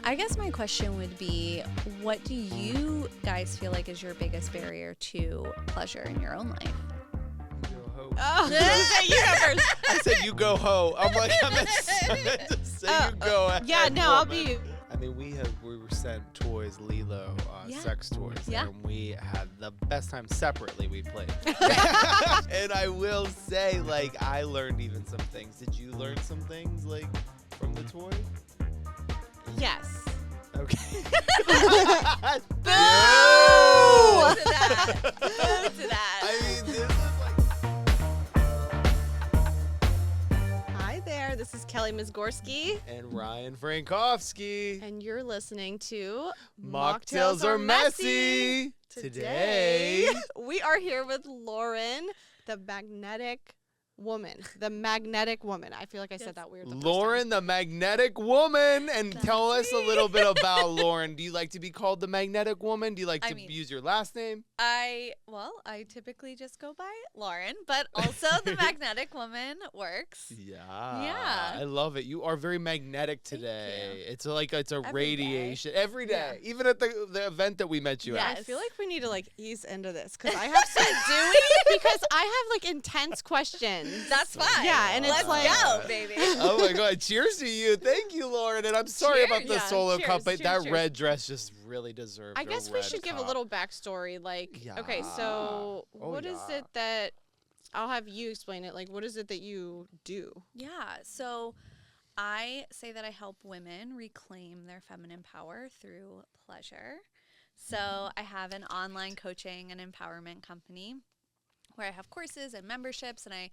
I guess my question would be, what do you guys feel like is your biggest barrier to pleasure in your own life? Go ho. Oh, you go first. I said you go ho. I'm like, I meant to say you go ahead. Yeah, no, I'll woman. be. I mean, we were sent toys, Lilo, Yeah. sex toys, Yeah. and we had the best time separately we played. And I will say, like, I learned even some things. Did you learn some things, like, from the toy? Yes. Okay. Boo to that. Boo to that. I mean, this is like... Hi there. This is Kelly Mizgorski, And Ryan Frankowski. and you're listening to Mocktails Or Messy. Today, we are here with Lauren, the magnetic woman. The magnetic woman. I feel like I said that weird. the first Lauren, the magnetic woman. And That's tell us a me. little bit about Lauren. Do you like to be called the magnetic woman? Do you like I to mean- use your last name? I typically just go by Lauren, but also the magnetic woman works. Yeah. Yeah. I love it. You are very magnetic today. you. It's like it's a Every day. radiation every day. Even at the event that we met you Yeah. at. I feel like we need to like ease into this because I have some because I have like intense questions. That's fine. Yeah, and it's Let's like- go, baby. Oh my God! Cheers to you. Thank you, Lauren. And I'm sorry Cheers. about the Yeah, solo cheers, cup, but cheers, that cheers. red dress just really deserved. I guess we should give a little backstory. Like, okay, so Oh, what is yeah. it that I'll have you explain it? Like, what is it that you do? Yeah, so I say that I help women reclaim their feminine power through pleasure. So I have an online coaching and empowerment company where I have courses and memberships, and I,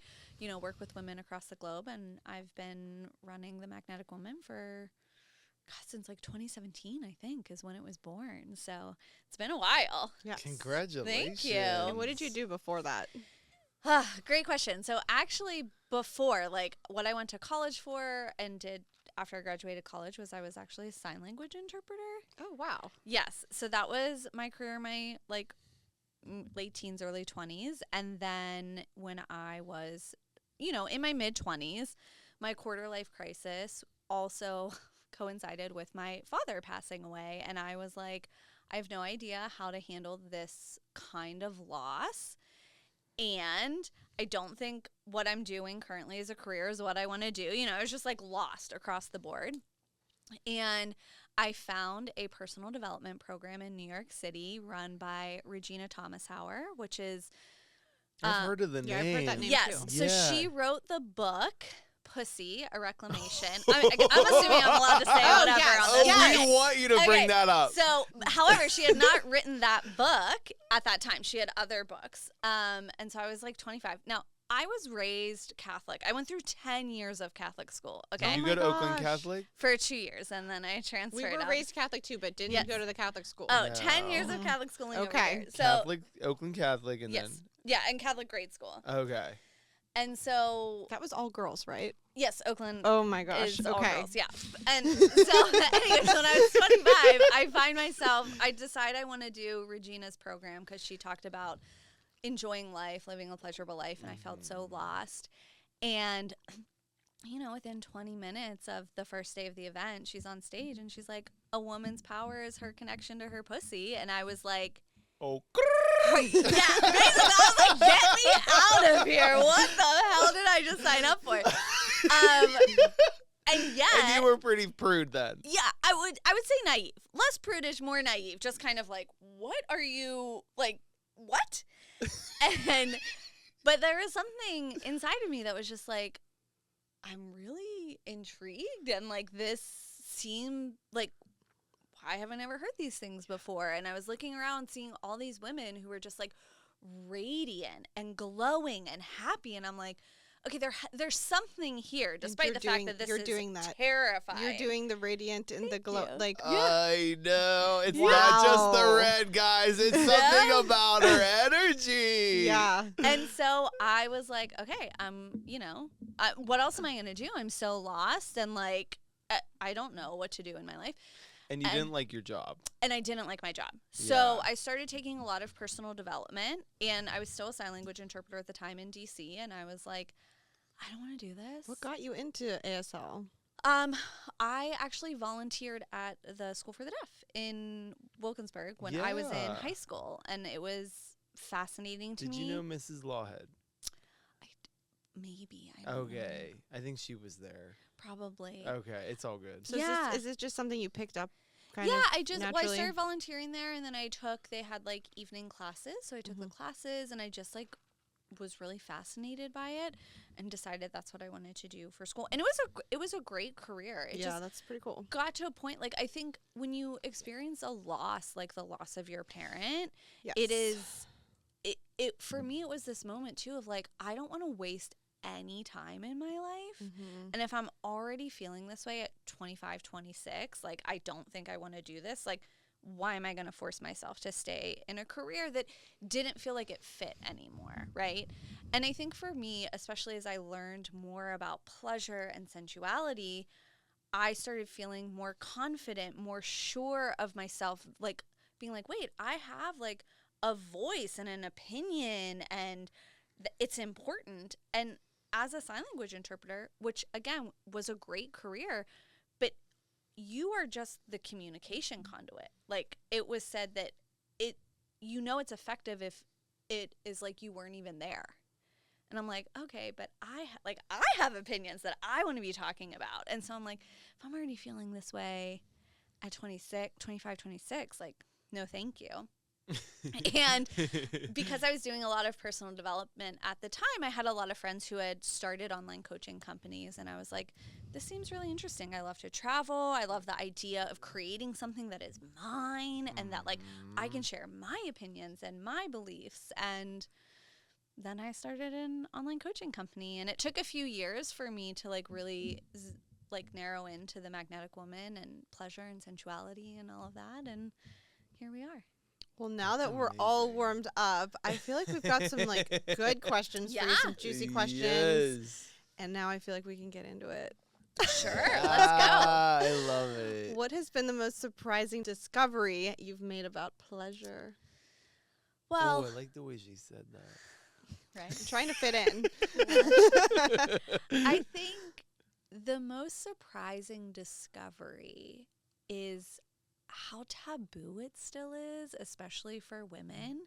work with women across the globe. And I've been running the Magnetic Woman for, since like 2017, I think, is when it was born. So it's been a while. Yes. Congratulations. you. And what did you do before that? Great question. So actually before, like what I went to college for and did after I graduated college was I was actually a sign language interpreter. Oh, wow. Yes. So that was my career, my like late teens, early 20s. And then when I was, in my mid 20s, my quarter life crisis also coincided with my father passing away. And I was like, I have no idea how to handle this kind of loss. And I don't think what I'm doing currently as a career is what I want to do. I was just like lost across the board. And I found a personal development program in New York City run by Regina Thomashauer, which is I've heard of the yeah, I've name. heard that name. yes. too. So Yeah. she wrote the book Pussy, a Reclamation. I'm assuming I'm allowed to say whatever yes. on this. Yes. We want you to bring Okay, that up. So, however, she had not written that book at that time. She had other books. And so I was like 25. Now, I was raised Catholic. I went through 10 years of Catholic school, okay? Did you my go to Oakland gosh. Catholic? For 2 years, and then I transferred We were out. raised Catholic too, but didn't Yes. go to the Catholic school. Oh, No. 10 years of Catholic schooling over Okay. here. So, Catholic, Oakland Catholic, and yes. Yeah, and Catholic grade school. then okay. And so, That was all girls, right? yes, Oakland Oh my gosh. is all Okay. girls, yeah. And so, anyways, when I was 25, I find myself, I decide I want to do Regina's program because she talked about enjoying life, living a pleasurable life, and I felt so lost. And, within 20 minutes of the first day of the event, she's on stage and she's like, a woman's power is her connection to her pussy. And I was like, Oh, yeah, basically, I was like, get me out of here. What the hell did I just sign up for? And yet, and you were pretty prude then. yeah, I would say naive, less prudish, more naive, just kind of like, what are you like? What? But there was something inside of me that was just like, I'm really intrigued, and like this seemed like, I haven't ever heard these things before. And I was looking around, seeing all these women who were just like radiant and glowing and happy, and I'm like, okay, there's something here, despite you're the fact doing- that this you're is doing that. terrifying. You're doing the radiant and the glow. you. Like, I know. It's not just the Wow. red, guys. It's something Yeah. about her energy. yeah. And so I was like, okay, what else am I going to do? I'm so lost, and like, I don't know what to do in my life. And you And- didn't like your job. And I didn't like my job. So Yeah. I started taking a lot of personal development, and I was still a sign language interpreter at the time in DC, and I was like, I don't want to do this. What got you into ASL? I actually volunteered at the School for the Deaf in Wilkinsburg when I was in Yeah. high school, and it was fascinating to Did me. you know Mrs. Lawhead? Maybe. I don't know. Okay. I think she was there. Probably. Okay. It's all good. So Yeah. is this just something you picked up kind Yeah, of I naturally? started volunteering there, and then they had like evening classes, so I took the classes, and I just like was really fascinated by it and decided that's what I wanted to do for school. And it was a great career. It just that's pretty cool. got to a point, like, I think when you experience a loss, like the loss of your parent, Yes. it for me, it was this moment too of like, I don't want to waste any time in my life. And if I'm already feeling this way at 25, 26, like, I don't think I want to do this. Like, why am I going to force myself to stay in a career that didn't feel like it fit anymore, right? And I think for me, especially as I learned more about pleasure and sensuality, I started feeling more confident, more sure of myself, like being like, wait, I have like a voice and an opinion, and it's important. And as a sign language interpreter, which again was a great career, but you are just the communication conduit. Like, it was said that it's effective if it is like you weren't even there. And I'm like, okay, but I have opinions that I want to be talking about. And so I'm like, if I'm already feeling this way at 25, 26, like, no, thank you. And because I was doing a lot of personal development at the time, I had a lot of friends who had started online coaching companies, and I was like, this seems really interesting. I love to travel. I love the idea of creating something that is mine and that like I can share my opinions and my beliefs. And then I started an online coaching company, and it took a few years for me to like really narrow into the magnetic woman and pleasure and sensuality and all of that. And here we are. Well, now that we're all warmed up, I feel like we've got some like good questions for you, some juicy questions. Yes. And now I feel like we can get into it. Sure, let's go. I love it. What has been the most surprising discovery you've made about pleasure? Well, I like the way she said that. I'm right. trying to fit in. I think the most surprising discovery is how taboo it still is, especially for women.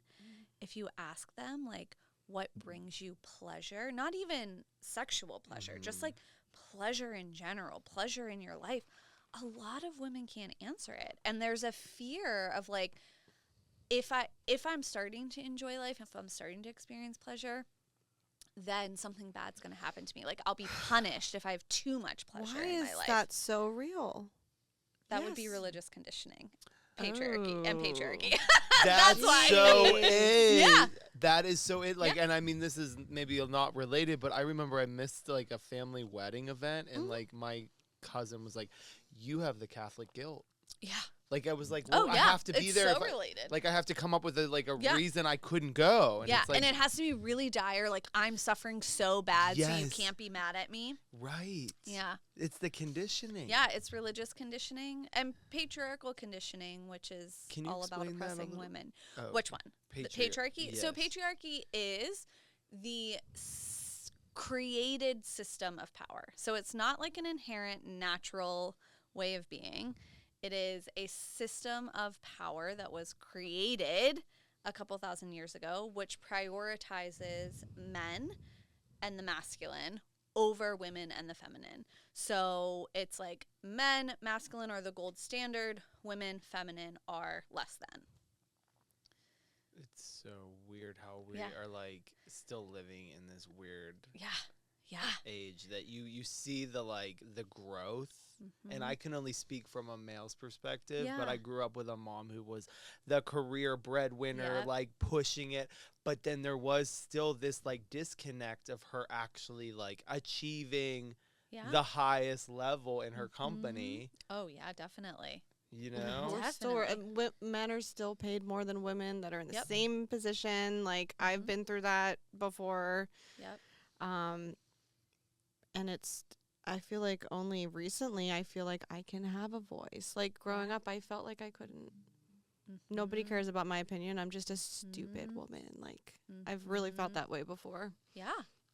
If you ask them, like, what brings you pleasure, not even sexual pleasure, just like pleasure in general, pleasure in your life, a lot of women can't answer it. And there's a fear of like, if I'm starting to enjoy life, if I'm starting to experience pleasure, then something bad's going to happen to me. Like, I'll be punished if I have too much pleasure Why in is my life. that so real? That would be Yes. religious conditioning, patriarchy, and patriarchy. That's why. so it. Yeah. That is so it. Like, and I mean, this is maybe not related, but I remember I missed like a family wedding event, and like my cousin was like, "You have the Catholic guilt." Yeah. Like, I was like, "Well, Oh, I yeah. have to be It's there. so if I- related. like, I have to come up with a Yeah. reason I couldn't go." And Yeah, it's like, and it has to be really dire. Like, I'm suffering so bad, so you Yes. can't be mad at me. right. Yeah. It's the conditioning. Yeah, it's religious conditioning and patriarchal conditioning, which is Can you all about explain that a oppressing little- women. Oh, Which one? The patriarchy? So Yes. patriarchy is the created system of power. So it's not like an inherent natural way of being. It is a system of power that was created a couple thousand years ago, which prioritizes men and the masculine over women and the feminine. So it's like men, masculine are the gold standard, women, feminine are less than. It's so weird how we Yeah. are like still living in this weird Yeah. Yeah. age that you see the growth. And I can only speak from a male's perspective, but Yeah. I grew up with a mom who was the career breadwinner, Yep. like pushing it. But then there was still this like disconnect of her actually like achieving Yeah. the highest level in her company, Oh, yeah, definitely. you We're know? still, Definitely. men are still paid more than women that are in the Yep. same position. Like, I've been through that before. Yep. And I feel like only recently I feel like I can have a voice. Like, growing up, I felt like I couldn't. Nobody Mhm. cares about my opinion. I'm just a stupid woman. Like, I've really felt that way before. Yeah.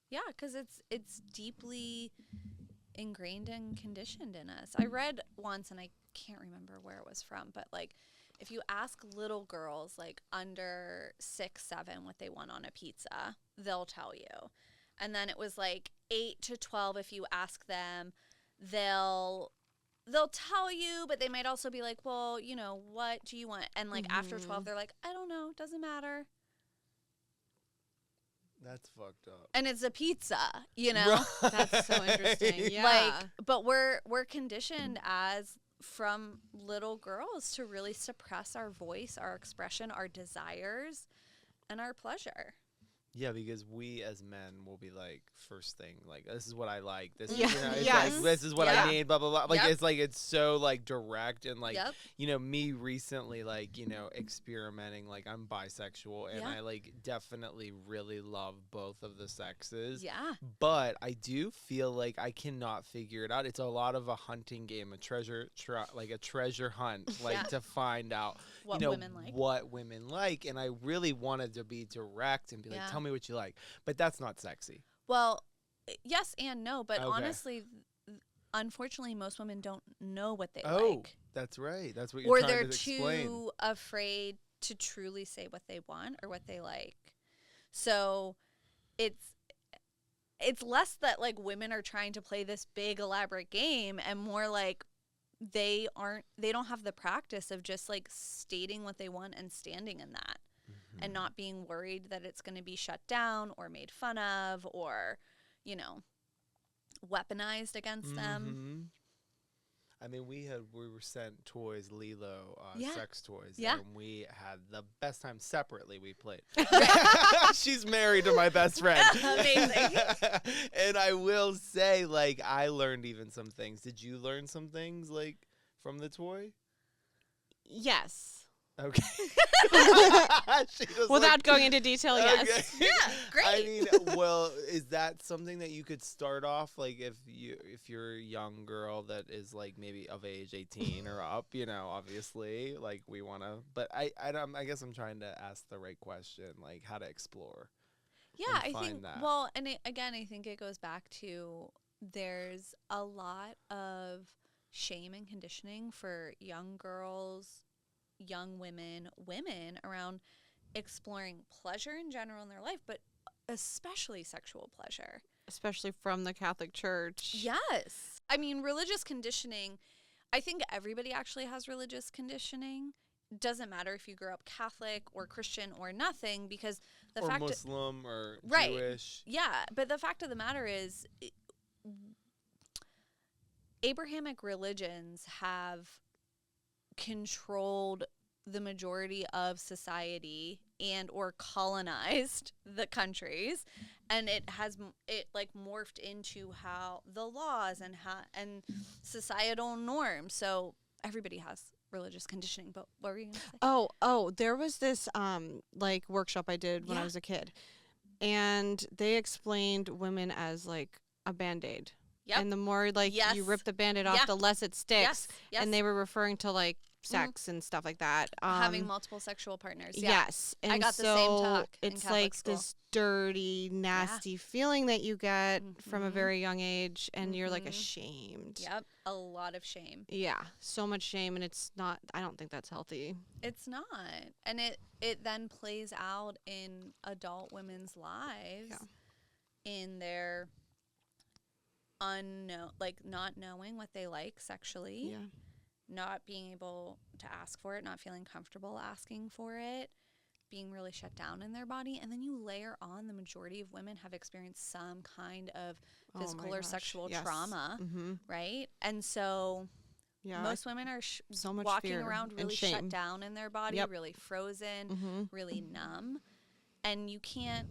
Yeah, because it's deeply ingrained and conditioned in us. I read once, and I can't remember where it was from, but like if you ask little girls like under 6, 7 what they want on a pizza, they'll tell you. And then it was like 8 to 12, if you ask them, they'll tell you, but they might also be like, well, you know, what do you want? And like after 12, they're like, I don't know, doesn't matter. That's fucked up. And it's a pizza, you know? Right. That's so interesting. Yeah. Like, but we're conditioned as from little girls to really suppress our voice, our expression, our desires, and our pleasure. Yeah, because we as men will be like, first thing, like, this is what I like. This, Yeah. you know, it's Yes. like, this is what Yeah. I need, blah, blah, blah. Like, Yep. it's like, it's so, like, direct and, like, Yep. you know, me recently, like, you know, experimenting, like, I'm bisexual, and Yeah. I, like, definitely really love both of the sexes. Yeah. But I do feel like I cannot figure it out. It's a lot of a hunting game, a treasure hunt, like, Yeah. to find out, What you know, women like. what women like. And I really wanted to be direct and be like, Yeah. tell me what you like. But that's not sexy. Well, yes and no, but Okay. honestly, unfortunately, most women don't know what they Oh, like. that's right. That's what you're Or trying they're to explain. too afraid to truly say what they want or what they like. So it's less that like women are trying to play this big elaborate game and more like they don't have the practice of just like stating what they want and standing in that. And not being worried that it's going to be shut down or made fun of or, you know, weaponized against them. I mean, we were sent toys, Lilo, Yeah. sex toys, Yeah. and we had the best time separately. We played. She's married to my best friend. Amazing. And I will say, like, I learned even some things. Did you learn some things, like, from the toy? Yes. Okay. She was Without like, going into detail, yes. okay. Yeah, great. I mean, well, is that something that you could start off like if you're a young girl that is like maybe of age 18 or up, you know, obviously, like we want to, but I guess I'm trying to ask the right question, like how to explore. Yeah, and I find think, that. well, and again, I think it goes back to there's a lot of shame and conditioning for young girls, young women around exploring pleasure in general in their life, but especially sexual pleasure. Especially from the Catholic Church. Yes. I mean, religious conditioning, I think everybody actually has religious conditioning. Doesn't matter if you grew up Catholic or Christian or nothing, because the or fact Muslim or Right. Jewish. yeah, but the fact of the matter is Abrahamic religions have controlled the majority of society and or colonized the countries, and it like morphed into how the laws and societal norms. So everybody has religious conditioning. But what were you gonna say? Oh, there was this like workshop I did when I Yeah. was a kid. And they explained women as like a Band-Aid. Yep. And the more like Yes. you rip the Band-Aid off, Yeah. the less it sticks. Yes. Yes. And they were referring to like sex and stuff like that. Having multiple sexual partners. Yeah. Yes. And I got the so same talk in it's Catholic like school. this dirty, nasty feeling that you get from a Mhm. very young age, and you're like Mhm. ashamed. Yep. A lot of shame. Yeah, so much shame, and it's not. I don't think that's healthy. It's not. And it then plays out in adult women's lives Yeah. in their not knowing what they like sexually, Yeah. not being able to ask for it, not feeling comfortable asking for it, being really shut down in their body. And then you layer on the majority of women have experienced some kind of Oh my physical or gosh, sexual yes. trauma, Mm-hmm. right? And so Yeah. most women are so much walking fear around and really shame. shut down in their body, Yep. really frozen, Mm-hmm. really numb. And you can't,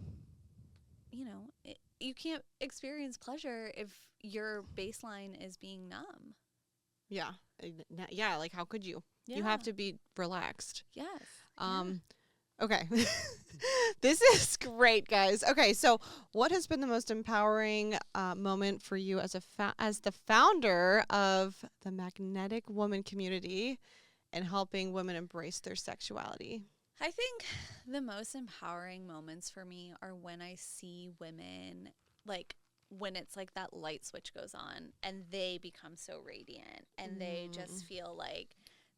you can't experience pleasure if your baseline is being numb. Yeah. Yeah. Like, how could you? You have to be relaxed. Yes. Okay. This is great, guys. Okay, so what has been the most empowering moment for you as as the founder of the Magnetic Woman community and helping women embrace their sexuality? I think the most empowering moments for me are when I see women like when it's like that light switch goes on and they become so radiant and they just feel like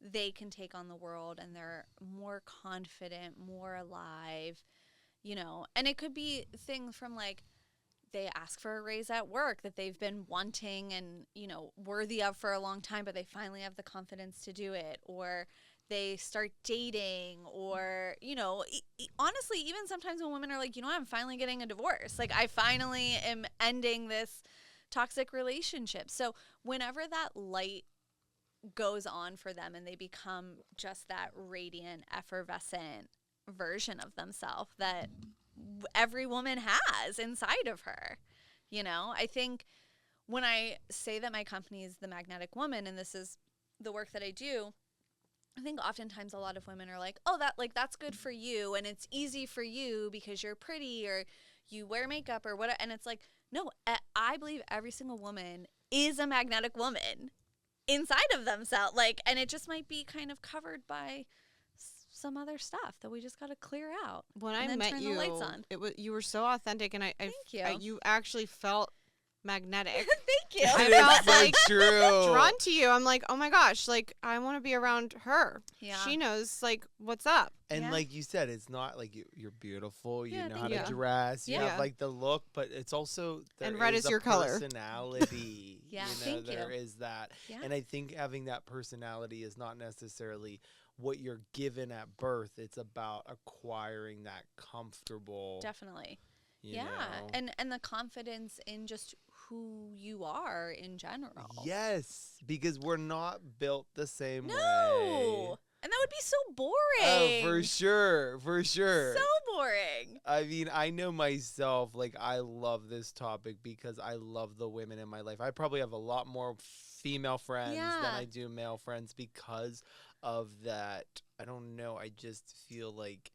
they can take on the world and they're more confident, more alive, you know. And it could be things from like they ask for a raise at work that they've been wanting and, you know, worthy of for a long time, but they finally have the confidence to do it. Or they start dating, or, you know, honestly, even sometimes when women are like, you know what, I'm finally getting a divorce. Like, I finally am ending this toxic relationship. So whenever that light goes on for them and they become just that radiant, effervescent version of themselves that every woman has inside of her, you know, I think when I say that my company is the magnetic woman and this is the work that I do, I think oftentimes a lot of women are like, oh, that's good for you and it's easy for you because you're pretty or you wear makeup or whatever. And it's like, no, I believe every single woman is a magnetic woman inside of themselves. Like, and it just might be kind of covered by some other stuff that we just got to clear out. When I met you, you were so authentic, and Thank you. you actually felt magnetic. Thank you. I felt like true. drawn to you. I'm like, oh my gosh, like I want to be around her. Yeah. She knows like what's up. And like you said, it's not like you're beautiful. You know how to you. dress. You Yeah. have like the look, but it's also And red is a your color. personality. Yeah, you know, thank you. there is that. Yeah. And I think having that personality is not necessarily what you're given at birth. It's about acquiring that comfortable. Definitely. You Yeah. know? And the confidence in just who you are in general. Yes, because we're not built the same way. No. And that would be so boring. Oh, for sure. For sure. So boring. I mean, I know myself, like, I love this topic because I love the women in my life. I probably have a lot more female friends than I do male friends because of that. I don't know. I just feel like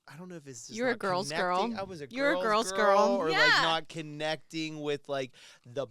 I don't know if it's just You're a not girl's connecting. girl. I was a You're a girl's girl's girl. or Yeah. like not connecting with like the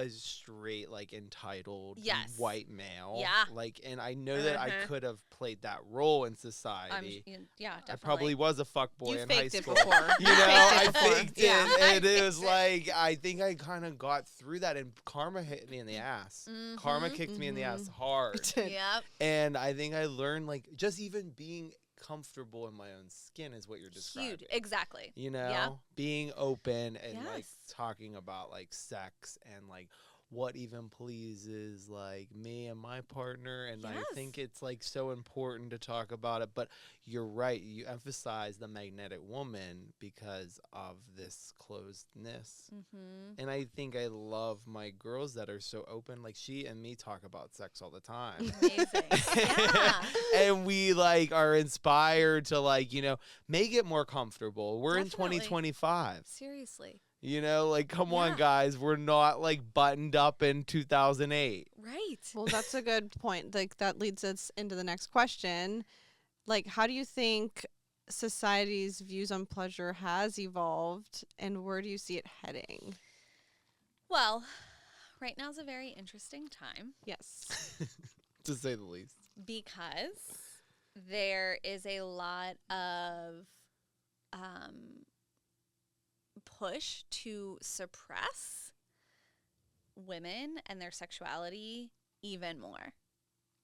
straight, like entitled Yes. white male. Yeah. Like, and I know that I Mhm. could have played that role in society. Yeah, definitely. I probably was a fuckboy You in high faked it school. before. You know, I faked it before. faked it, Yeah. and I it was faked it. like I think I kind of got through that, and karma hit me in the ass. Karma kicked me in the ass hard, Yep. and I think I learned like just even being comfortable in my own skin is what you're describing. Huge. Exactly. You know, Yeah. being open and like Yes. talking about like sex and like what even pleases like me and my partner, and I Yes. think it's like so important to talk about it. But you're right, you emphasize the magnetic woman because of this closedness. Mm-hmm. And I think I love my girls that are so open. Like she and me talk about sex all the time. Amazing. Yeah. And we like are inspired to like, you know, make it more comfortable. We're Definitely. in 2025. Seriously. You know, like come on Yeah. guys, we're not like buttoned up in 2008. Right. Well, that's a good point. Like that leads us into the next question. Like, how do you think society's views on pleasure has evolved, and where do you see it heading? Well, right now is a very interesting time Yes. To say the least. because there is a lot of push to suppress women and their sexuality even more.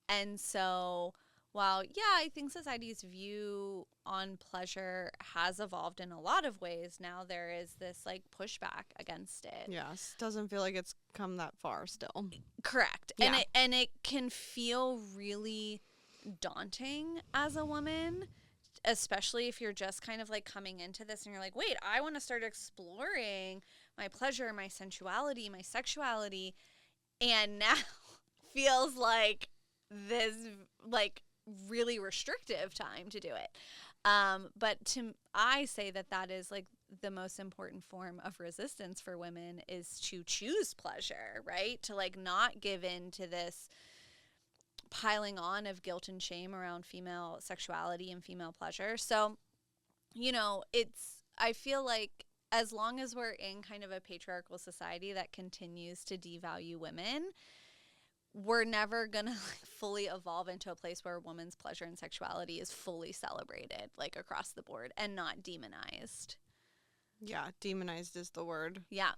And so while, I think society's view on pleasure has evolved in a lot of ways, now there is this like pushback against it. Yes. Doesn't feel like it's come that far still. Correct. Yeah. And it can feel really daunting as a woman, especially if you're just kind of like coming into this and you're like, wait, I want to start exploring my pleasure, my sensuality, my sexuality. And now feels like this like really restrictive time to do it. But I say that is like the most important form of resistance for women is to choose pleasure, right? To like not give in to this piling on of guilt and shame around female sexuality and female pleasure. So, you know, I feel like as long as we're in kind of a patriarchal society that continues to devalue women, we're never going to like fully evolve into a place where a woman's pleasure and sexuality is fully celebrated like across the board and not demonized. Yeah, demonized is the word. Yeah.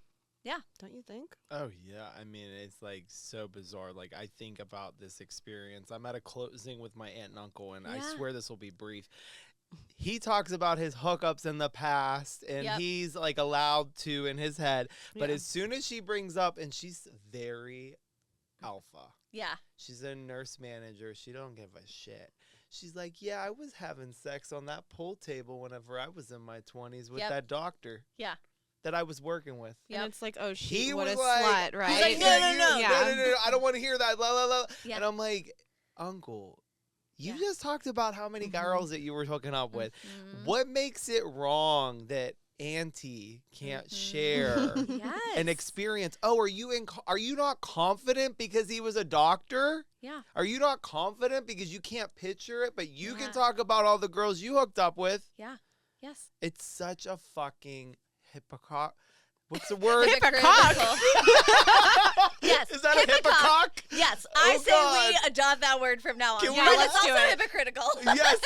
Don't you think? Oh yeah, I mean it's like so bizarre. Like I think about this experience. I'm at a closing with my aunt and uncle, and I Yeah. swear this will be brief. He talks about his hookups in the past, and Yep. he's like allowed to in his head. But Yeah. as soon as she brings up, and she's very alpha. Yeah. She's a nurse manager. She don't give a shit. She's like, yeah, I was having sex on that pool table whenever I was in my 20s with Yep. that doctor Yeah. that I was working with. Yep. And it's like, oh, He she what a was like- slut, right? He's like, no. Yeah. I don't want to hear that. Blah, blah, blah. Yeah. And I'm like, Uncle, you Yeah. just talked about how many girls that you were hooking up with. Mhm. What makes it wrong that Auntie can't share Yes. an experience? Oh, are you not confident because he was a doctor? Yeah. Are you not confident because you can't picture it, but you Yeah. can talk about all the girls you hooked up with? Yeah. Yes. It's such a fucking hypocrite. What's the word? Hypocritical. Yes. Is that a hypocrite? Yes. I Oh, say God. we adopt that word from now on. Can we- But let's it's do also it. hypocritical. Yes,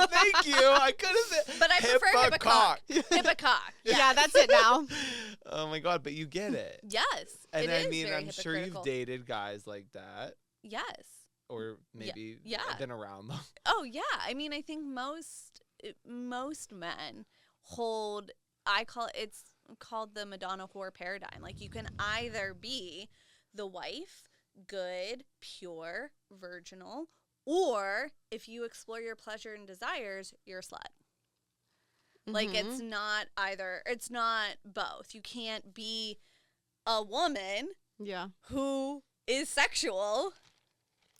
thank you. I could have. But I prefer hypocrite. Hypocrite. Yeah, that's it now. Oh my God, but you get it. Yes. And it I is mean, very I'm sure you've hypocritical. dated guys like that, Yes. or maybe yeah. been around them. Oh yeah. I mean, I think most men hold. It's called the Madonna whore paradigm. Like you can either be the wife, good, pure, virginal, or if you explore your pleasure and desires, you're a slut. Like it's not either. It's not both. You can't be a woman Yeah, who is sexual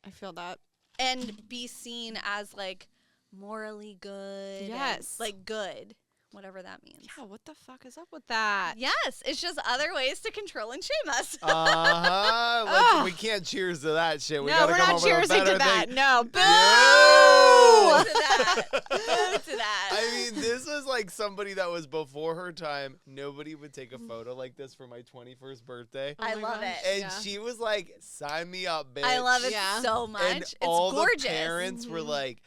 I feel that. and be seen as like morally good. and, Yes. like good, whatever that means. Yeah, what the fuck is up with that? Yes, it's just other ways to control and shame us. Ugh. We can't cheers to that shit. We No, gotta we're come not up with a cheersing better to that. thing. No, Boo boo! to that. Boo to that. I mean, this was like somebody that was before her time. Nobody would take a photo like this for my 21st birthday. Oh I my love gosh. it. And Yeah. she was like, sign me up, bitch. I love it Yeah. so much. And It's all gorgeous. the parents were like,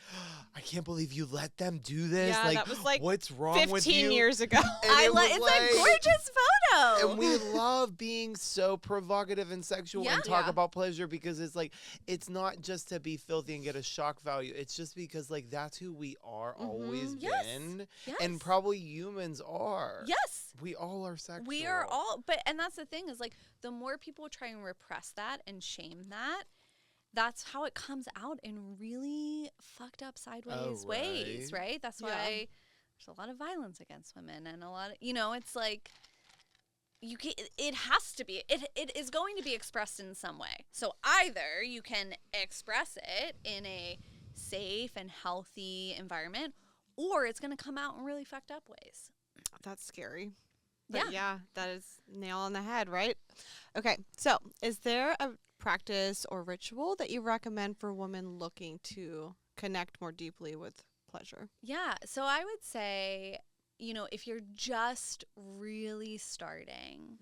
I can't believe you let them do this. Yeah, like, that was like what's wrong with 15 you? years ago. And I it love. was It's like- a gorgeous photo. And we love being so provocative and sexual and talk Yeah. about pleasure because it's like, it's not just to be filthy and get a shock value. It's just because like that's who we are, always Yes. been. Yes. And probably humans are. Yes. We all are sexual. We are all, and that's the thing is like the more people try and repress that and shame that, that's how it comes out in really fucked up sideways ways, right? That's Yeah. why there's a lot of violence against women and a lot of, it's like it has to be, it is going to be expressed in some way. So either you can express it in a safe and healthy environment, or it's going to come out in really fucked up ways. That's scary. Yeah. But yeah, that is nail on the head, right? Okay, so is there a practice or ritual that you recommend for women looking to connect more deeply with pleasure? Yeah. So I would say, if you're just really starting,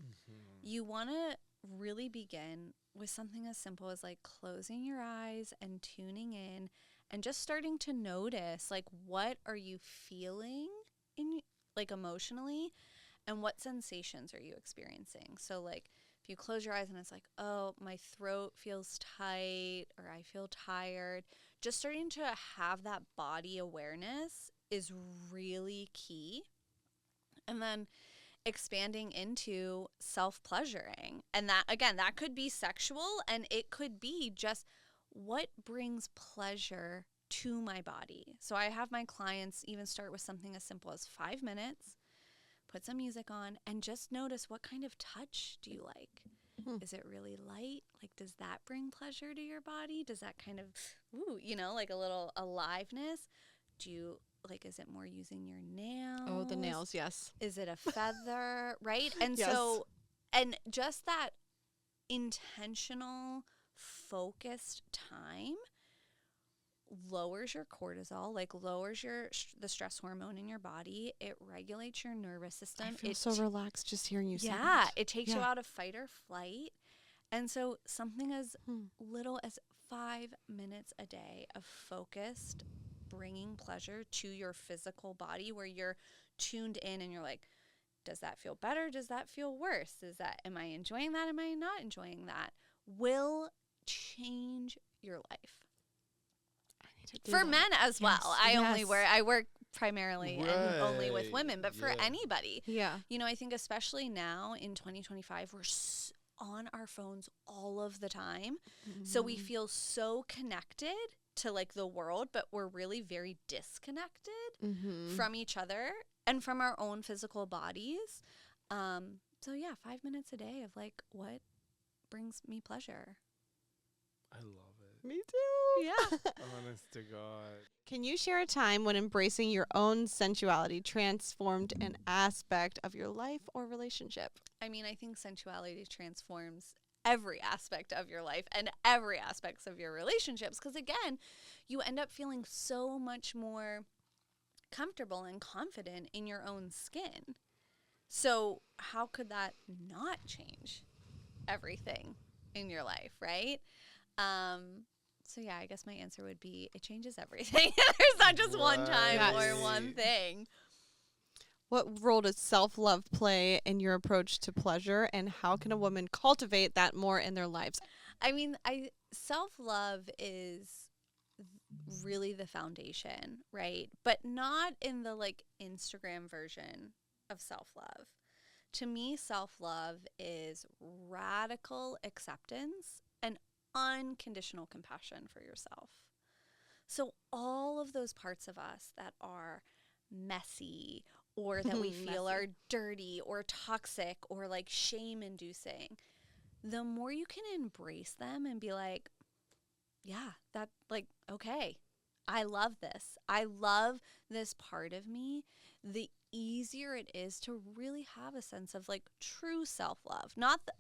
you want to really begin with something as simple as like closing your eyes and tuning in and just starting to notice like what are you feeling in like emotionally and what sensations are you experiencing. So like if you close your eyes and it's like, oh, my throat feels tight or I feel tired, just starting to have that body awareness is really key. And then expanding into self-pleasuring. And that, again, that could be sexual and it could be just what brings pleasure to my body. So I have my clients even start with something as simple as 5 minutes, put some music on, and just notice what kind of touch do you like? Is it really light? Like, does that bring pleasure to your body? Does that kind of, like a little aliveness? Do you, like, is it more using your nails? Oh, the nails, yes. Is it a feather, right? And Yes. so, and just that intentional, focused time lowers your cortisol, like lowers the stress hormone in your body. It regulates your nervous system. I feel so relaxed just hearing you say Yeah, that. it takes you Yeah. out of fight or flight. And so something as little as 5 minutes a day of focused bringing pleasure to your physical body where you're tuned in and you're like, does that feel better? Does that feel worse? Am I enjoying that? Am I not enjoying that? Will change your life. For men as well. I work primarily and only with women, but for anybody. Yeah. You know, I think especially now in 2025, we're on our phones all of the time. So we feel so connected to like the world, but we're really very disconnected from each other and from our own physical bodies. So yeah, 5 minutes a day of like what brings me pleasure. I love it. Me too. Yeah. Honest to God. Can you share a time when embracing your own sensuality transformed an aspect of your life or relationship? I mean, I think sensuality transforms every aspect of your life and every aspects of your relationships. Because again, you end up feeling so much more comfortable and confident in your own skin. So how could that not change everything in your life, right? So yeah, I guess my answer would be it changes everything. There's not just one time or one thing. What role does self-love play in your approach to pleasure, and how can a woman cultivate that more in their lives? I mean, self-love is really the foundation, right? But not in the like Instagram version of self-love. To me, self-love is radical acceptance and unconditional compassion for yourself. So all of those parts of us that are messy or that we feel are dirty or toxic or like shame inducing, the more you can embrace them and be like, yeah, that like, okay, I love this. I love this part of me. The easier it is to really have a sense of like true self-love. Not the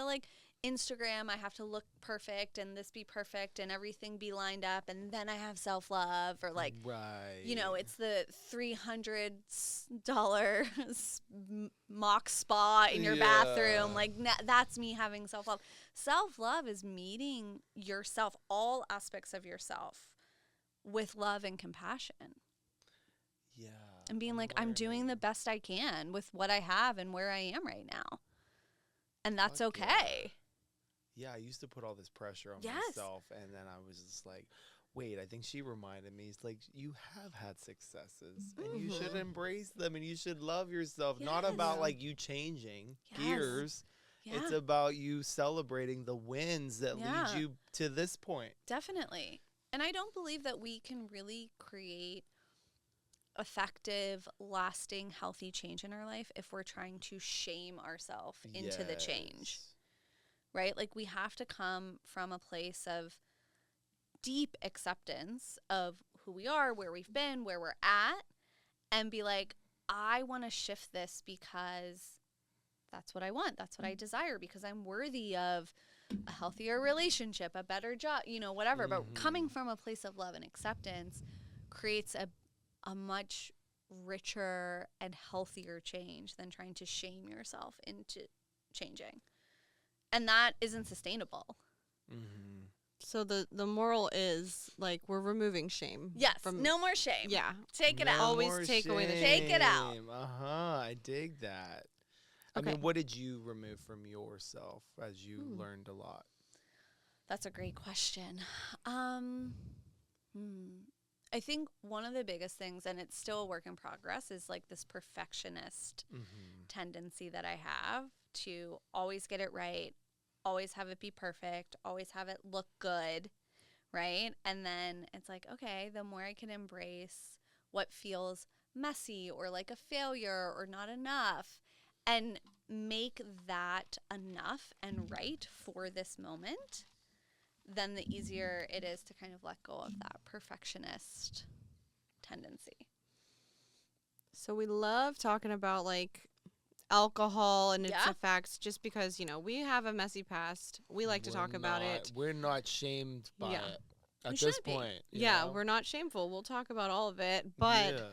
like Instagram, I have to look perfect and this be perfect and everything be lined up and then I have self-love, or like, you know, it's the $300 mock spa in your bathroom. Like that's me having self-love. Self-love is meeting yourself, all aspects of yourself, with love and compassion. Yeah. And being like, I'm doing the best I can with what I have and where I am right now. And that's okay. Yeah, I used to put all this pressure on myself, and then I was just like, wait, I think she reminded me, it's like, you have had successes, and you should embrace them, and you should love yourself. Not about, like, you changing gears. Yeah. It's about you celebrating the wins that lead you to this point. Definitely. And I don't believe that we can really create effective, lasting, healthy change in our life if we're trying to shame ourselves into the change. Right? Like we have to come from a place of deep acceptance of who we are, where we've been, where we're at, and be like, I want to shift this because that's what I want. That's what I desire, because I'm worthy of a healthier relationship, a better job, you know, whatever. But coming from a place of love and acceptance creates a much richer and healthier change than trying to shame yourself into changing. And that isn't sustainable. So the moral is, like, we're removing shame. Yes, no more shame. Yeah. Take it out. Always take away the shame. Take it out. I dig that. Okay. I mean, what did you remove from yourself as you learned a lot? That's a great question. I think one of the biggest things, and it's still a work in progress, is like this perfectionist tendency that I have to always get it right, always have it be perfect, always have it look good, right? And then it's like, okay, the more I can embrace what feels messy or like a failure or not enough and make that enough and right for this moment, then the easier it is to kind of let go of that perfectionist tendency. So we love talking about like alcohol and its effects just because, you know, we have a messy past. We like to talk about it. We're not shamed by it at We this should be. point. Yeah, we're not shameful. We'll talk about all of it. But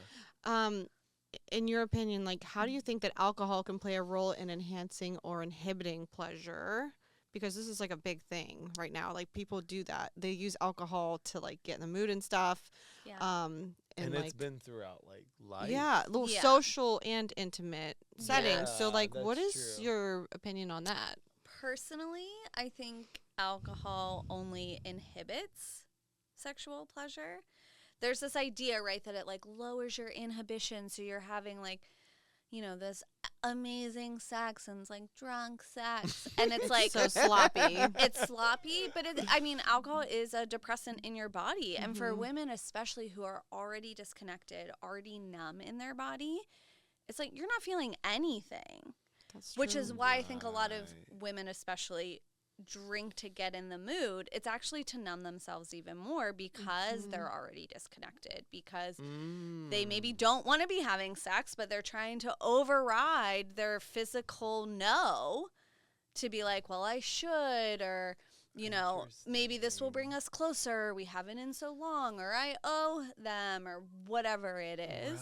in your opinion, like, how do you think that alcohol can play a role in enhancing or inhibiting pleasure? Because this is like a big thing right now. Like people do that. They use alcohol to like get in the mood and stuff. Yeah. And like it's been throughout like life. yeah, little Yeah. social and intimate settings. So Yeah, like, what that's is true. your opinion on that? Personally, I think alcohol only inhibits sexual pleasure. There's this idea, right, that it like lowers your inhibition, so you're having like, this amazing sex and it's like drunk sex, and it's like So sloppy. it's sloppy, but alcohol is a depressant in your body, and for Mhm. women especially who are already disconnected, already numb in their body, it's like you're not feeling anything. That's Which is true. why I think a lot of Right. women especially drink to get in the mood. It's actually to numb themselves even more because Mhm. they're already disconnected, because Mm. they maybe don't want to be having sex, but they're trying to override their physical no to be like, well, I should, or, maybe this will bring us closer. We haven't in so long, or I owe them, or whatever it is.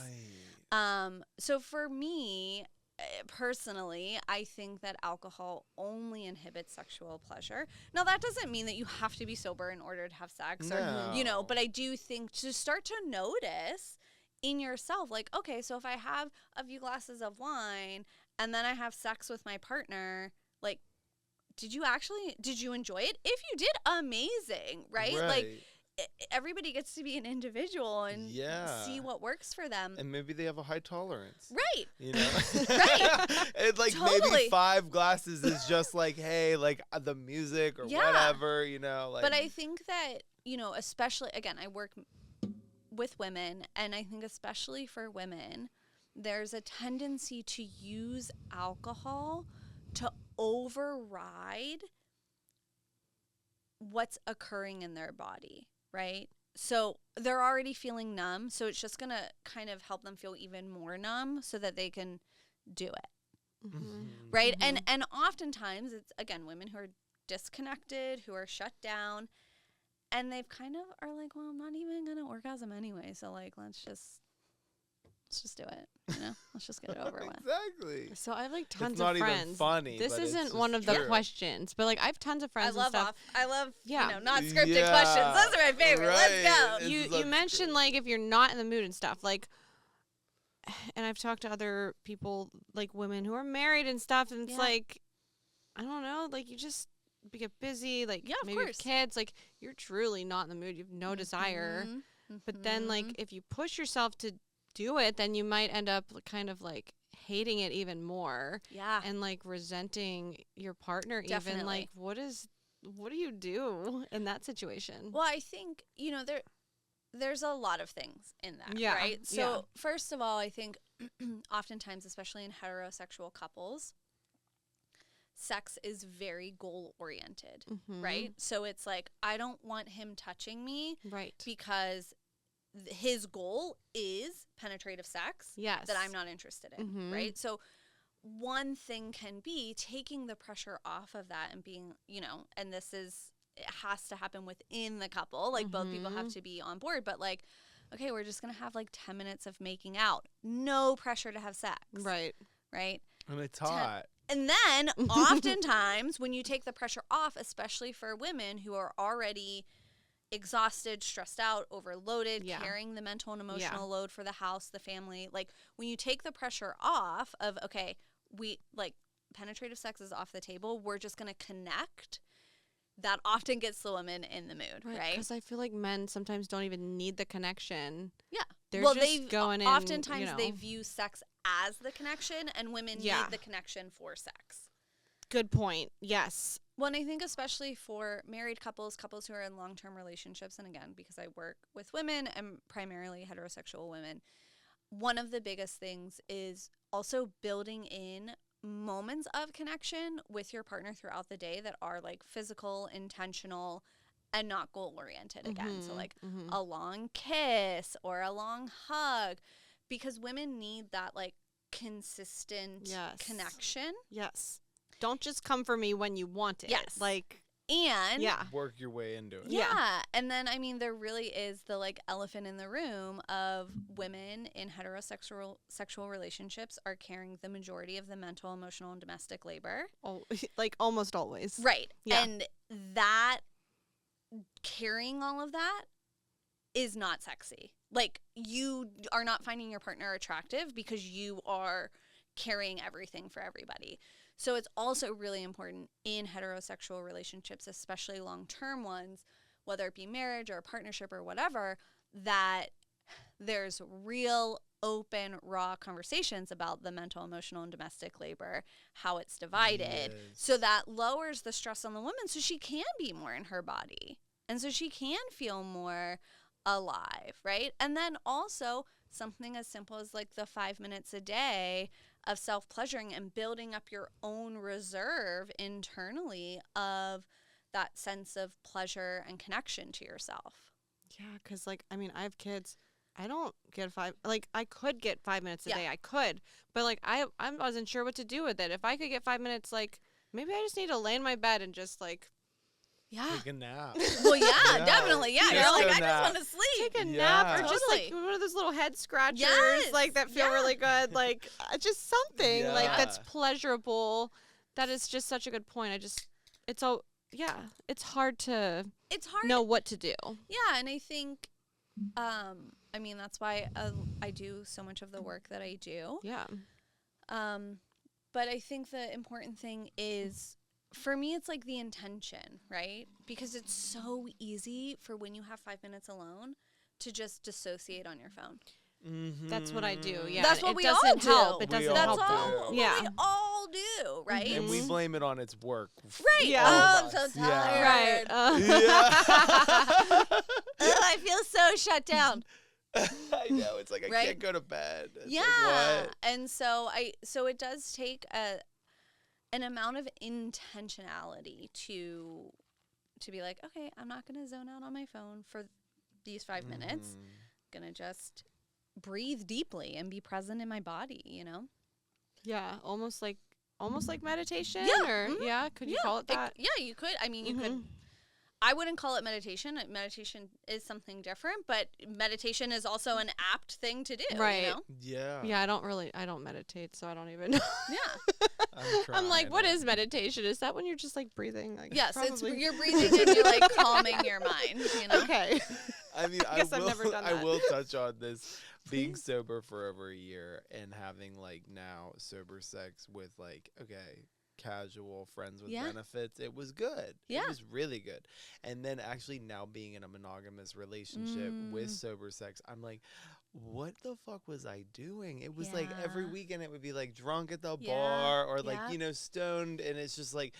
Right. So for me, personally, I think that alcohol only inhibits sexual pleasure. Now, that doesn't mean that you have to be sober in order to have sex, or, No. but I do think to start to notice in yourself, like, okay, so if I have a few glasses of wine and then I have sex with my partner, like, did you enjoy it? If you did, amazing, right? Like, everybody gets to be an individual and Yeah. see what works for them. And maybe they have a high tolerance. Right. You know? Right. And like Totally. maybe 5 glasses is just like, hey, like the music or Yeah. whatever, like. But I think that, especially, again, I work with women, and I think especially for women, there's a tendency to use alcohol to override what's occurring in their body, right? So they're already feeling numb, so it's just going to kind of help them feel even more numb so that they can do it, Mhm. right? Mhm. And oftentimes it's, again, women who are disconnected, who are shut down, and they've kind of are like, well, I'm not even going to orgasm anyway, so like let's just do it, let's just get it over with. Exactly. So I have like It's tons not of even friends. funny. This but it's isn't just one of the true. questions, but like I have tons of friends and stuff. I love Yeah. not scripted Yeah, questions. Those are my favorite. Let's right. go. It's You like- mentioned like if you're not in the mood and stuff, like, and I've talked to other people, like women who are married and stuff, and it's Yeah. like, I don't know, like you just get busy, like Yeah, of maybe you have course. kids, like you're truly not in the mood, you have no desire. Mhm. But then like if you push yourself to do it, then you might end up kind of like hating it even more Yeah. and like resenting your partner even. Definitely. Like what do you do in that situation? Well, I think, there's a lot of things in that, Yeah, right? So, yeah. first of all, I think oftentimes, especially in heterosexual couples, sex is very goal oriented, Mhm. right? So it's like, I don't want him touching me Right. because his goal is penetrative sex Yes. that I'm not interested in, Mhm. right? So one thing can be taking the pressure off of that and being, and it has to happen within the couple. Like both people have Mhm. to be on board, but like, okay, we're just going to have like 10 minutes of making out. No pressure to have sex. Right. Right. And it's hot. And then oftentimes when you take the pressure off, especially for women who are already exhausted, stressed out, overloaded, Yeah. carrying the mental and emotional load for the house, the family, like when you take the pressure off of, okay, we like penetrative sex is off the table, we're just going to connect, that often gets the woman in the mood, right? Because I feel like men sometimes don't even need the connection. Yeah. They're Well, just going in. oftentimes they view sex as the connection, and women Yeah. need the connection for sex. Good point. Yes. Well, and I think especially for married couples who are in long-term relationships, and again, because I work with women and primarily heterosexual women, one of the biggest things is also building in moments of connection with your partner throughout the day that are like physical, intentional, and not goal-oriented again. So like a long kiss or a long hug, because women need that like consistent connection. Yes. Don't just come for me when you want it. Yes. Like, And Work your way into it. yeah. And then, there really is the like elephant in the room of women in heterosexual sexual relationships are carrying the majority of the mental, emotional, and domestic labor. Oh, like almost always. Right. Yeah. And that carrying all of that is not sexy. Like, you are not finding your partner attractive because you are carrying everything for everybody. So it's also really important in heterosexual relationships, especially long-term ones, whether it be marriage or a partnership or whatever, that there's real open, raw conversations about the mental, emotional, and domestic labor, how it's divided. Yes. So that lowers the stress on the woman so she can be more in her body. And so she can feel more alive, right? And then also something as simple as like the 5 minutes a day of self-pleasuring and building up your own reserve internally of that sense of pleasure and connection to yourself. Yeah, because, like, I mean, I have kids. I don't get I could get 5 minutes a Yeah. day. I could. But, like, I wasn't sure what to do with it. If I could get 5 minutes, like, maybe I just need to lay in my bed and just, like, Yeah. Take a nap. Well, yeah, Yeah. definitely. Yeah. Just You're like, a I just nap. want to sleep. take a Yeah. nap or just, like, Totally. one of those little head scratchers, Yes. like, that feel Yeah. really good. Like, just something, like, that's Yeah. pleasurable. That is just such a good point. It's all, yeah, it's hard to It's hard. know what to do. Yeah, and I think, I mean, that's why I do so much of the work that I do. Yeah. But I think the important thing is, for me, it's like the intention, right? Because it's so easy for when you have 5 minutes alone to just dissociate on your phone. Mm-hmm. That's what I do. Yeah. That's and what it we all doesn't do. help. It We doesn't all That's help do. all though. what Yeah. we all do, right? And we Mhm. blame it on its work. Right. Yeah. Oh, I'm so Yeah. tired. Right. Yeah. Oh, I feel so shut down. I know. It's like I Right? can't go to bed. It's Yeah. Like, what? And so it does take an amount of intentionality to be like, okay, I'm not going to zone out on my phone for these 5 minutes. Mhm. Going to just breathe deeply and be present in my body, you know? Yeah, almost like meditation. Yeah, Or mhm. yeah, could you call it that? Yeah, you could. I mean, you could. Mhm. I wouldn't call it meditation. Meditation is something different, but meditation is also an apt thing to do. Right. You know? Yeah. Yeah, I don't meditate, so I don't even know. Yeah. I'm like, trying what it. is meditation? Is that when you're just like breathing? Like, Yes, probably. you're breathing and you're like calming your mind, you know? Okay. I mean, I guess I've never done I that. will touch on this. Being sober for over a year and having like now sober sex with like, okay, casual friends with Yeah. benefits, it was good. Yeah. It was really good. And then actually now being in a monogamous relationship with sober sex, I'm like, what the fuck was I doing? It was like every Yeah. weekend it would be like drunk at the Yeah. bar or like, Yep. you know, stoned. And it's just like,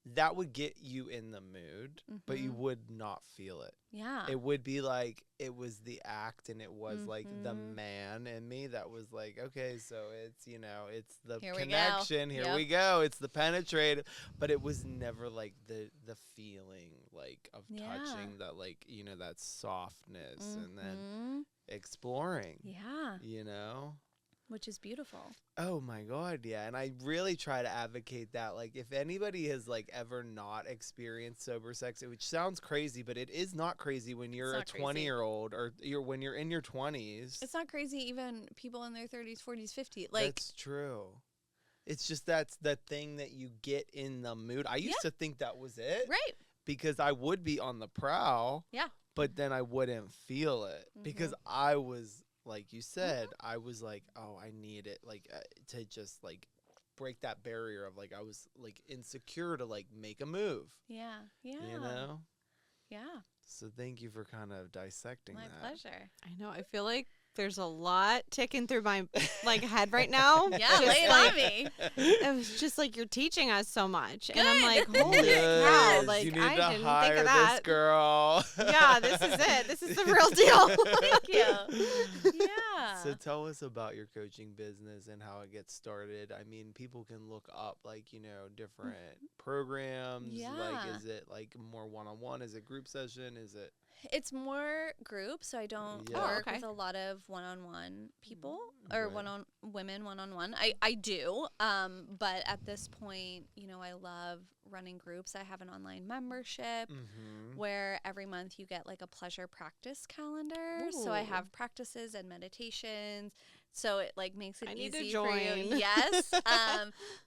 that would get you in the mood, but you Mhm. would not feel it. Yeah. It would be like it was the act and it was like the Mhm. man in me that was like, okay, so it's, you know, it's the Here we go. connection. Here Yep. we go. It's the penetrate. But it was never like the feeling like of Yeah. touching that, like, you know, that softness and then Mhm. exploring, Yeah, you know? which is beautiful. Oh my God, yeah. And I really try to advocate that. Like, if anybody has like ever not experienced sober sex, which sounds crazy, but it is not crazy when you're a not crazy. 20-year-old or when you're in your 20s. It's not crazy even people in their 30s, 40s, 50s. Like, That's true. It's just that's the thing that you get in the mood. I used to think that was it. right. Because I would be on the prowl. Yeah. But then I wouldn't feel it because I was, like you said, I was like, oh, I need it, like, to just like break that barrier of like I was like insecure to like make a move. Yeah. Yeah. You know. Yeah. So thank you for kind of dissecting My that. pleasure. I know. I feel like there's a lot ticking through my like head right now. Yeah, Just, lay it like, on me. It was just like you're teaching us so much, and I'm like, Good. holy cow! Yes, Like you need I to didn't hire think of this that. girl. Yeah, this is it. This is the real deal. Thank you. Yeah. So tell us about your coaching business and how it gets started. I mean, people can look up like, you know, different programs. Yeah. Like, is it like more one-on-one? Is it group session? Is it? It's more group, so I don't Yeah. work okay. with a lot of one-on-one people or Right. women one-on-one. I do, but at this point, you know, I love running groups. I have an online membership Mm-hmm. where every month you get like a pleasure practice calendar. So I Ooh. have practices and meditations So it like makes it I need to easy for you. join. Yes.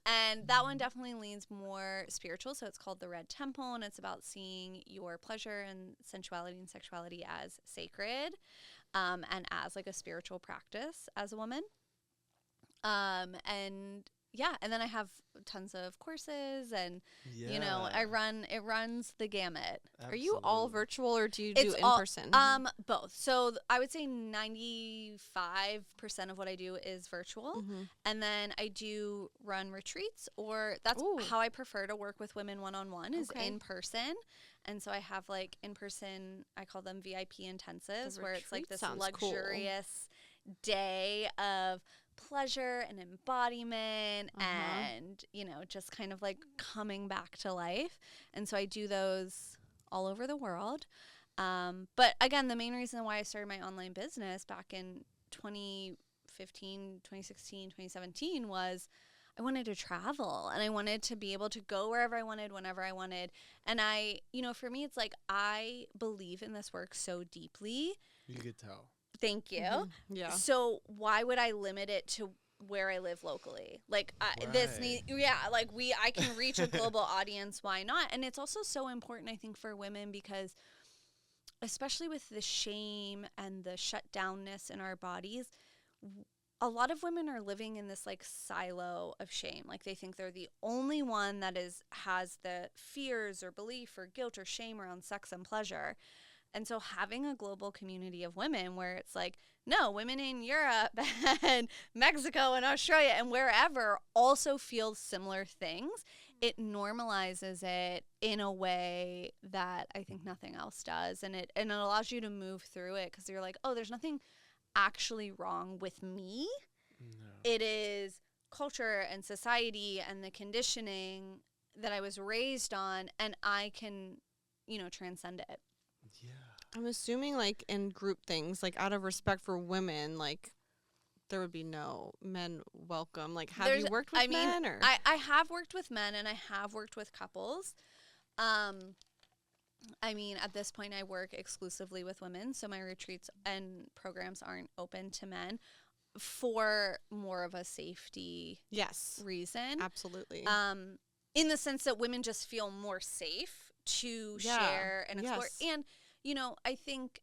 And that one definitely leans more spiritual. So it's called the Red Temple, and it's about seeing your pleasure and sensuality and sexuality as sacred, and as like a spiritual practice as a woman. And yeah, and then I have tons of courses, and you know, it runs the gamut. Are you all Absolutely. virtual or do you It's do in all person? both. So I would say 95% of what I do is virtual, Mhm. and then I do run retreats, or that's Ooh. how I prefer to work with women one-on-one is Okay. in person. And so I have like in person, I call them VIP intensives, where it's like retreat this sounds cool. luxurious day of pleasure and embodiment and, you know, just kind of like coming back to life. And so I do those all over the world. But again, the main reason why I started my online business back in 2015, 2016, 2017 was I wanted to travel, and I wanted to be able to go wherever I wanted, whenever I wanted. And I, you know, for me, it's like I believe in this work so deeply. You could tell. Thank you. Mhm. Yeah. So why would I limit it to where I live locally? Like I can reach a global audience. Why not? And it's also so important, I think, for women because, especially with the shame and the shutdownness in our bodies, a lot of women are living in this like silo of shame. Like they think they're the only one that has the fears or belief or guilt or shame around sex and pleasure. And so having a global community of women where it's like, no, women in Europe and Mexico and Australia and wherever also feel similar things, it normalizes it in a way that I think nothing else does. And it allows you to move through it because you're like, oh, there's nothing actually wrong with me. No. It is culture and society and the conditioning that I was raised on, and I can, you know, transcend it. Yeah. I'm assuming like in group things, like out of respect for women, like there would be no men welcome. Like have you worked with men or? I have worked with men and I have worked with couples. I mean, at this point I work exclusively with women, so my retreats and programs aren't open to men for more of a safety Yes. reason. Absolutely. In the sense that women just feel more safe to share and explore. Yes. And, you know, I think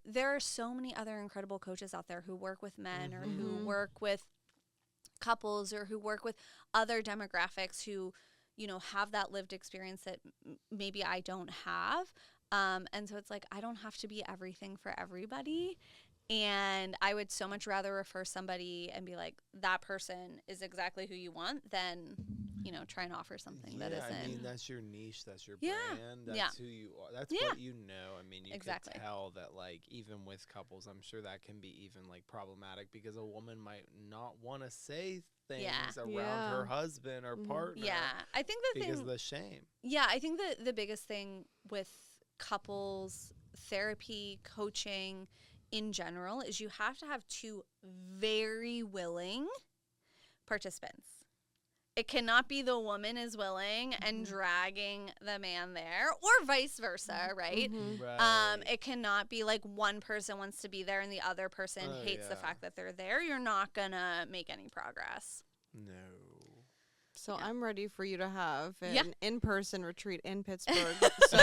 there are so many other incredible coaches out there who work with men or who work with couples or who work with other demographics who, you know, have that lived experience that maybe I don't have. And so it's like, I don't have to be everything for everybody. And I would so much rather refer somebody and be like, that person is exactly who you want than, you know, try and offer something that isn't. I mean, that's your niche. That's your Yeah. brand. That's who you are. That's what you know. I mean, you Exactly. could tell that, like, even with couples, I'm sure that can be even, like, problematic because a woman might not want to say things around her husband or partner. Yeah. I think because of the shame. Yeah, I think the biggest thing with couples therapy, coaching in general is you have to have two very willing participants. It cannot be the woman is willing and dragging the man there, or vice versa, right? Right. It cannot be like one person wants to be there and the other person hates the fact that they're there. You're not gonna make any progress. No. So I'm ready for you to have an Yeah. in-person retreat in Pittsburgh. So,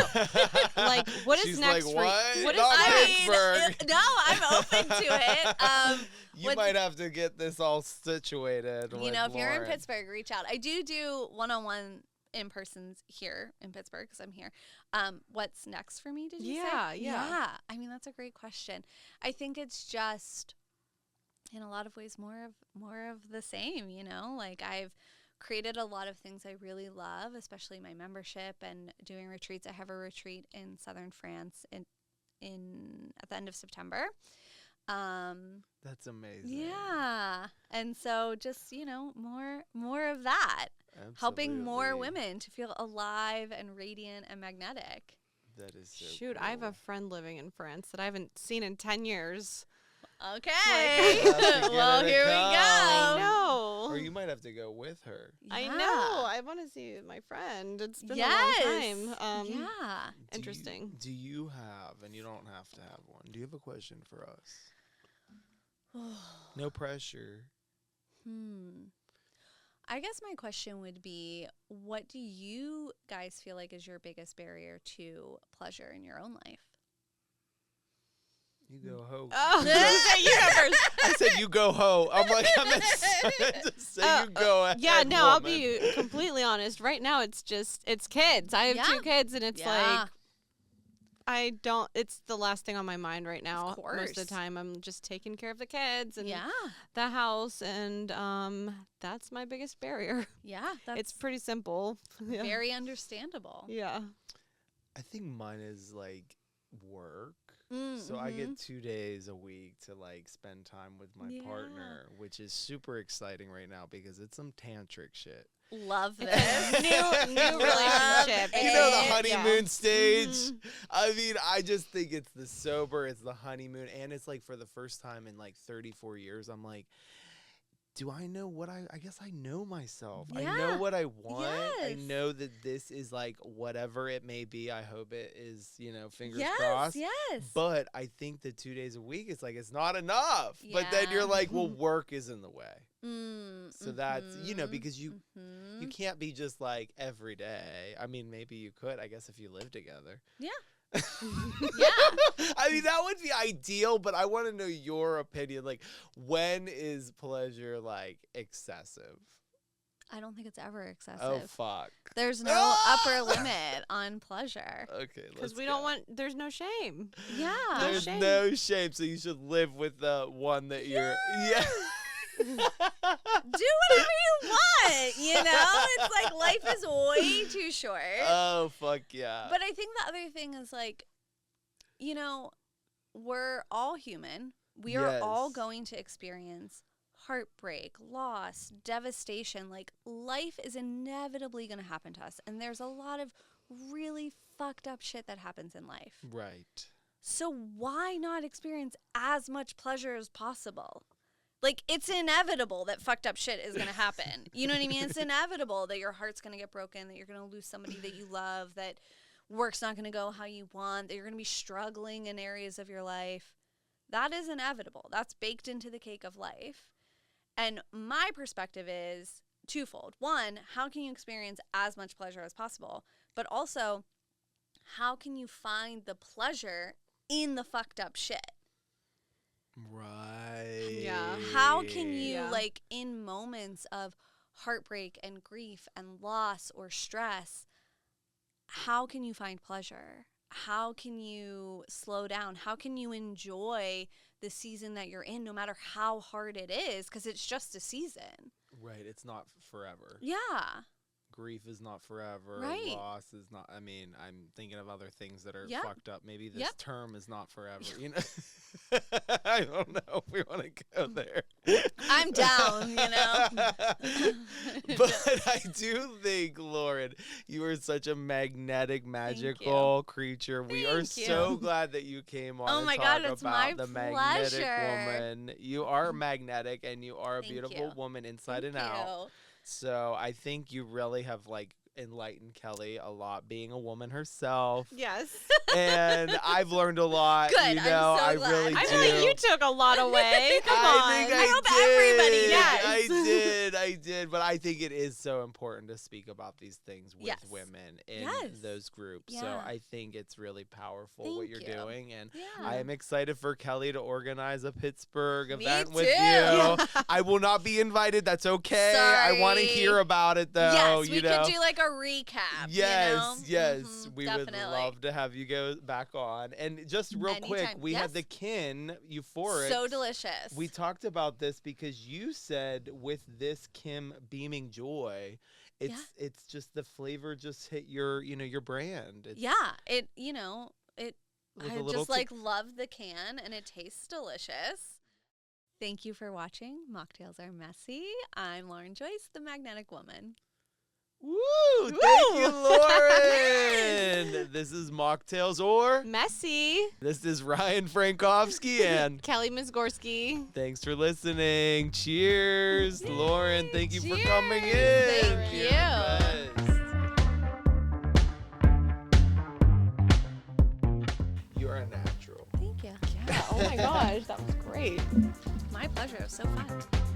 like, what is She's next like, for you? what? What is Not next? Pittsburgh. No, I'm open to it. You might have to get this all situated. You with know, if you're in Lauren. Pittsburgh, reach out. I do one-on-one in-persons here in Pittsburgh because I'm here. What's next for me, did you say? Yeah. I mean, that's a great question. I think it's just, in a lot of ways, more of the same, you know? Like, I've created a lot of things I really love, especially my membership and doing retreats. I have a retreat in southern France at the end of September. That's amazing. Yeah. And so just, you know, more of that. Helping more Absolutely. women to feel alive and radiant and magnetic. That is so Shoot, cool. I have a friend living in France that I haven't seen in 10 years. Okay. We'll have to get Well, her to here we come. go. I know. Or you might have to go with her. I know. Yeah. I want to see my friend. It's been Yes. a long time. Yeah. Interesting. Do you have, and you don't have to have one, do you have a question for us? No pressure. I guess my question would be, what do you guys feel like is your biggest barrier to pleasure in your own life? You go ho. Oh, You go first. I said you go ho. I'm like, I'm excited to say you go ahead. Yeah, no, I'll woman. be completely honest. Right now, it's kids. I have 2 kids, and it's like, it's the last thing on my mind right now. Of course. Most of the time, I'm just taking care of the kids and Yeah. the house, and that's my biggest barrier. Yeah. That's It's pretty simple. Yeah. very understandable. Yeah. I think mine is like work. Mm, So I get 2 days a week to like spend time with my Yeah. partner, which is super exciting right now because it's some tantric shit. Love this. New relationship. You know, the Yeah. honeymoon stage. Mhm. I mean, I just think it's the sober, it's the honeymoon, and it's like for the first time in like 34 years, I'm like, do I know what I guess I know myself. I know Yeah. what I want. I Yes. know that this is like whatever it may be. I hope it is, fingers Yes. crossed. Yes. But I think the 2 days a week, it's like, it's not enough. But then Yeah. you're like, well, work is in the way. Mm, So that's, because you mhm. can't be just like every day. I mean, maybe you could, I guess, if you live together. Yeah. I mean, that would be ideal, but I want to know your opinion. Like, when is pleasure like excessive? I don't think it's ever excessive. Oh, fuck. There's no upper limit on pleasure. Okay, let's Because we go. don't want, there's no shame. Yeah. There's shame. no shame, so you should live with the one that you're. Yeah. Do whatever you want, It's like life is way too short. Oh, fuck yeah. But I think the other thing is like, we're all human. We are all Yes. going to experience heartbreak, loss, devastation. Like, life is inevitably going to happen to us. And there's a lot of really fucked up shit that happens in life. Right. So why not experience as much pleasure as possible? Like, it's inevitable that fucked up shit is going to happen. You know what I mean? It's inevitable that your heart's going to get broken, that you're going to lose somebody that you love, that work's not going to go how you want, that you're going to be struggling in areas of your life. That is inevitable. That's baked into the cake of life. And my perspective is twofold. One, how can you experience as much pleasure as possible? But also, how can you find the pleasure in the fucked up shit? Right. Yeah. How can you, Yeah. like, in moments of heartbreak and grief and loss or stress, how can you find pleasure? How can you slow down? How can you enjoy the season that you're in, no matter how hard it is? Because it's just a season. Right. It's not forever. Yeah. Grief is not forever. Right. Loss is not. I mean, I'm thinking of other things that are Yep. fucked up. Maybe this Yep. term is not forever. I don't know if we want to go there. I'm down, But I do think, Lauren, you are such a magnetic, magical creature. We are Thank you. so glad that you came on Oh to my talk God, it's about my the magnetic pleasure. woman. You are magnetic, and you are a Thank beautiful you. woman inside Thank and out. you. So I think you really have like enlightened Kelly a lot, being a woman herself, Yes. and I've learned a lot. Good, You I'm know, so I glad. really I do. feel like you took a lot away. Come I on. think I hope did. everybody does. I did. But I think it is so important to speak about these things with Yes. women in Yes. those groups. So Yeah. I think it's really powerful what Thank you're you. doing, and Yeah. I am excited for Kelly to organize a Pittsburgh Me event with too. you. Yeah. I will not be invited. That's okay. I want to Sorry. hear about it though. Yes, you we know. could do like a recap. Yes, yes. Mhm, We definitely. would love to have you go back on. And just real quick, Anytime. we Yes. had the kin euphoric. So delicious. We talked about this because you said with this Kim beaming joy, it's just the flavor just hit your your brand. It's yeah, it with I a little just like love the can and it tastes delicious. Thank you for watching Mocktails Are Messy. I'm Lauren Joyce, the Magnetic Woman. Woo! Thank you, Lauren. This is Mocktails Or Messy. This is Ryan Frankowski, and Kelly Mizgorski. thanks for listening. Cheers, Lauren. Thank you for coming in. Cheers. Thank You're you. the best. You're a natural. Thank you. Yeah. Oh my gosh, that was great. My pleasure. It was so fun.